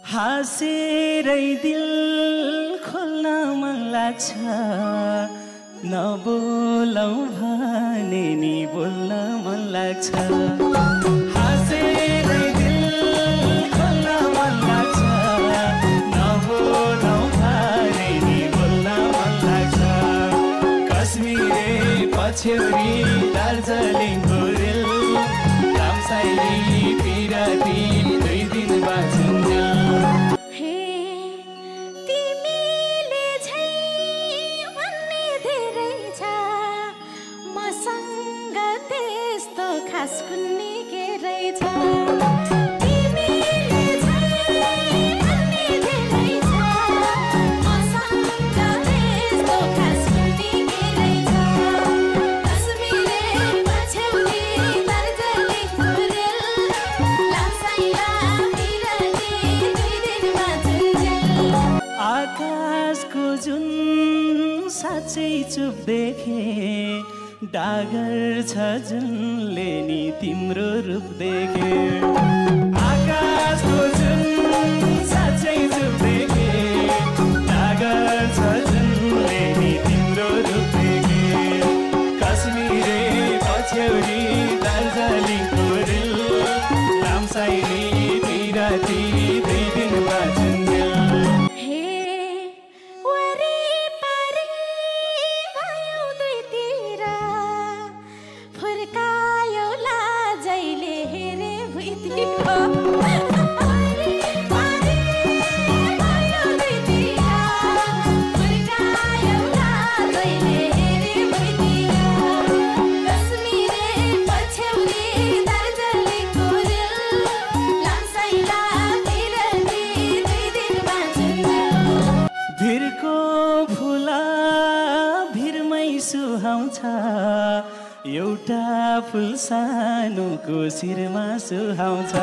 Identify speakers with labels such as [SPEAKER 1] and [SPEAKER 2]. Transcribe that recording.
[SPEAKER 1] हाँसेरै दिल खोल्न मन लाग्छ नबोलौ भने नि बोल्न मन लाग्छ हाँसेरै दिल खोल्न मन लाग्छ नबोलौ भने नि बोल्न मन लाग्छ कश्मीरे पछ्यौरी दार्जिलिङको रेल रामसाइली पिराती 2 दिन बाँचुन्जेल
[SPEAKER 2] खास कुन्नी के रहेछ
[SPEAKER 1] आकाशको जुन साँच्चै चुप देखे डागर छ जुनले नि तिम्रो रूप देखे आकाशको जुन साँच्चै चुप देखे डागर छ जुनले नि तिम्रो रूप देखे कश्मीरे पछ्यौरी दार्जिलिङको रेल रामसाइली पिराती 2 दिन बाँचुन्जेल भिरको फुला भिरमै सुहाउँछ एउटा फुल सानोको शिरमा सुहाउँछ